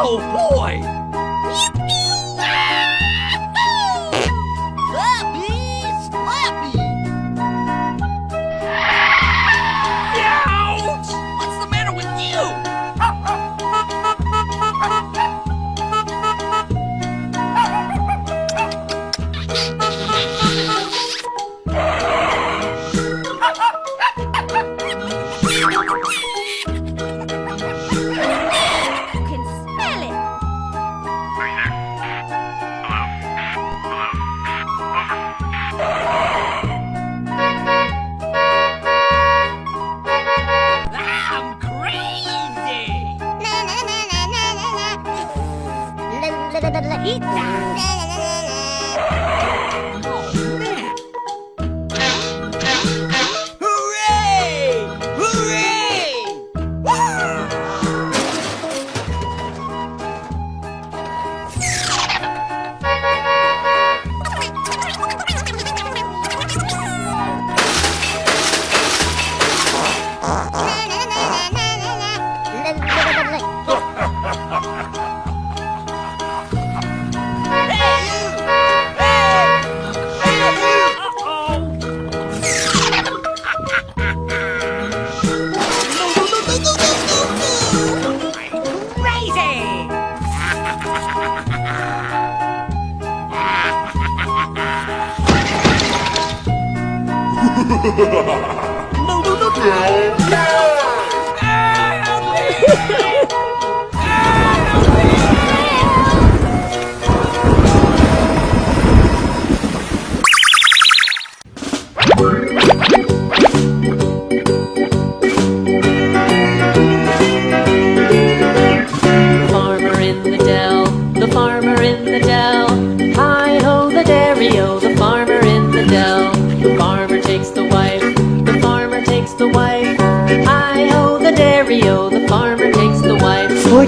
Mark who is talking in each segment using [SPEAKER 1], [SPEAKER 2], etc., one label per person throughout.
[SPEAKER 1] Oh boy! Ouch! What's the matter with you?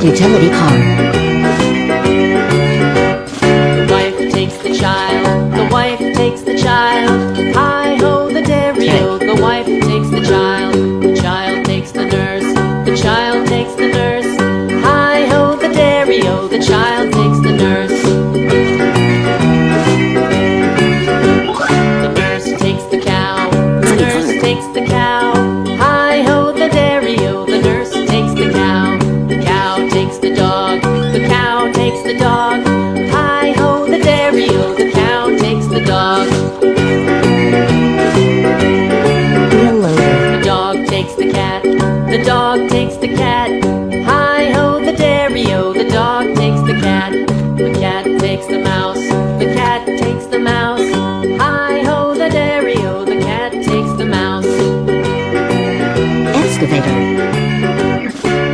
[SPEAKER 2] Utility car.
[SPEAKER 3] The wife takes the child, the wife takes the child. Hi-ho, the dairy-o, the wife takes the child takes the nurse, the child takes the nurse. Hi-ho, the dairy-o, the child takes the nurse. The nurse takes the cow, the nurse takes the cow. Hi-ho, the dairy-o, the nurse takes the cow. The cow takes the dog, the cow takes the dog. Hi-ho, the dairy-o, the cow takes the dog. The dog takes the cat, the dog takes the cat. Hi-ho, the dairy-o, the dog takes the cat. The cat takes the mouse, the cat takes the mouse. Hi-ho, the dairy-o, the cat takes the mouse.
[SPEAKER 2] Excavator.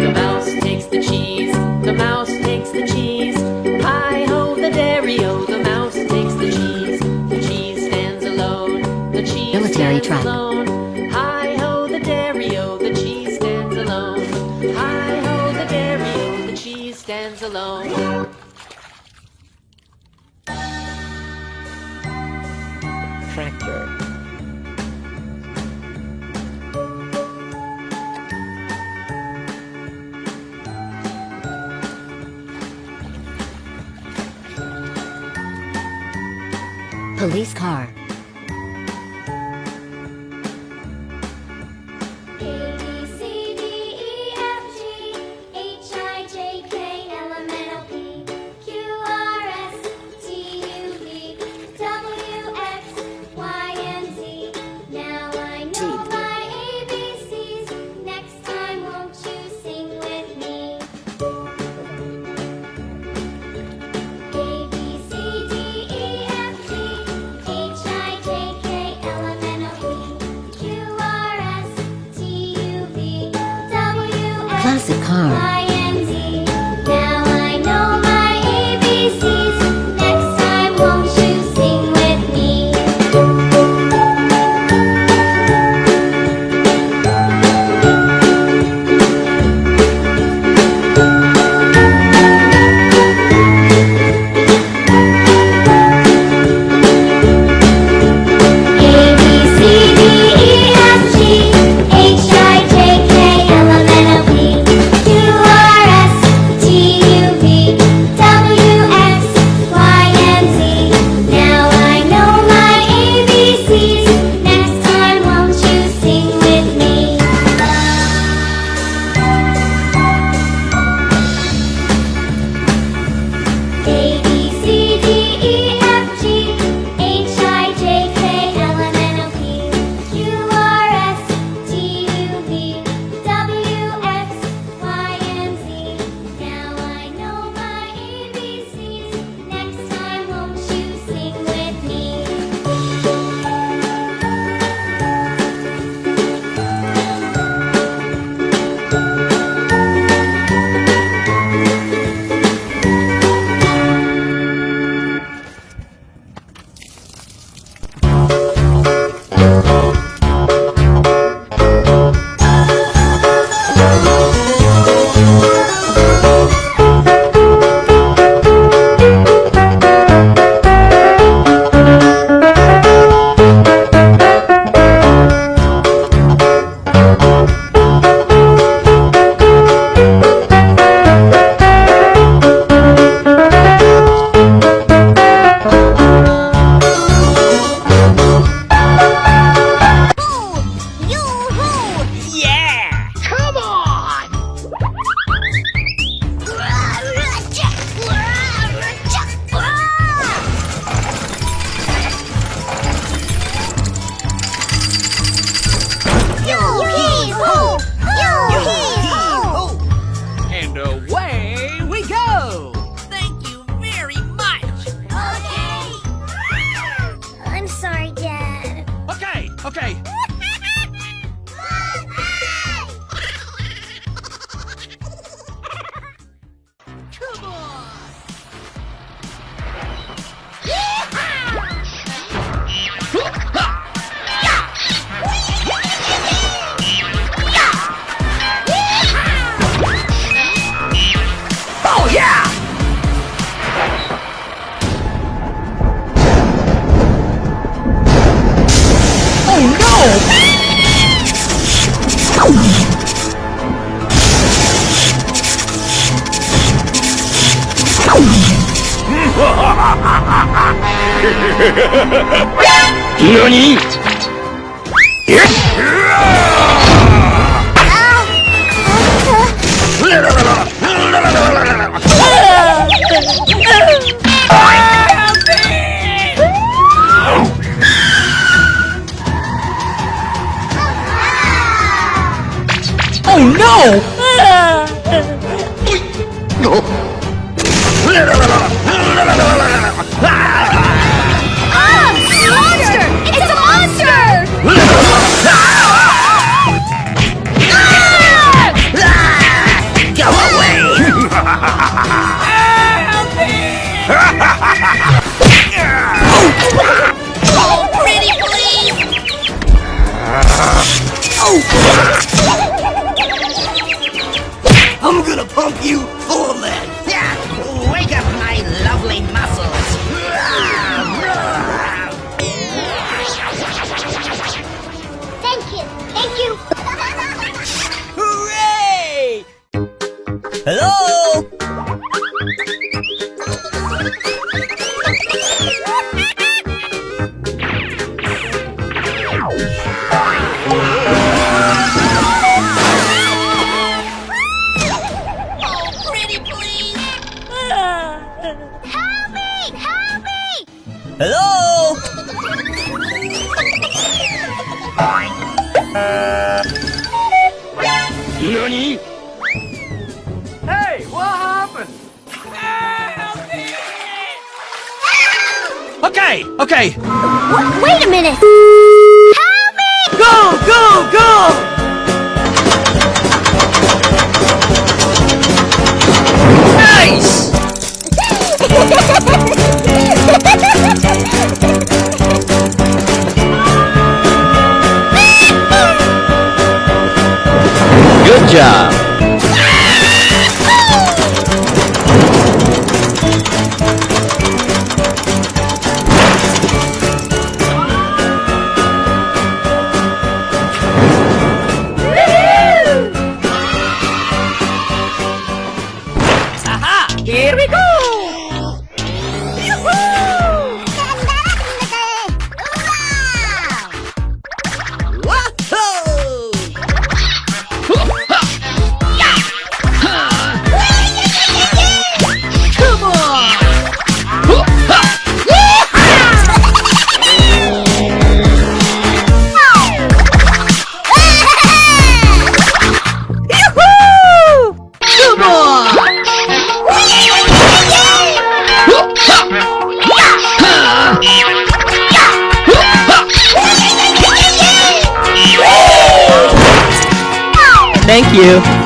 [SPEAKER 3] The mouse takes the cheese, the mouse takes the cheese. Hi-ho, the dairy-o, the mouse takes the cheese. The cheese stands alone, the cheese
[SPEAKER 2] Military
[SPEAKER 3] stands
[SPEAKER 2] truck.
[SPEAKER 3] alone. Hi-ho, the dairy-o, the cheese stands alone. Hi-ho, the dairy-o, the cheese stands alone.
[SPEAKER 4] Tractor.
[SPEAKER 2] Police car. Classic car.
[SPEAKER 5] H I J K L M N O P Q
[SPEAKER 1] Nani? Oh no!
[SPEAKER 5] Monster! It's a monster!
[SPEAKER 1] Go away!
[SPEAKER 5] Oh, pretty please!
[SPEAKER 1] I'm gonna pump you full of lead.
[SPEAKER 6] Wake up my lovely muscles.
[SPEAKER 5] Thank you. Thank you.
[SPEAKER 1] Hooray! Hello?
[SPEAKER 5] Oh, pretty please! Help me! Help me!
[SPEAKER 1] Hello? Nani? Hey, what happened? Okay.
[SPEAKER 5] Wait a minute! Help me!
[SPEAKER 1] Go! Nice!
[SPEAKER 4] Good job.
[SPEAKER 1] Aha! Here we go! Whoa! Come on! Come on!
[SPEAKER 3] Thank you.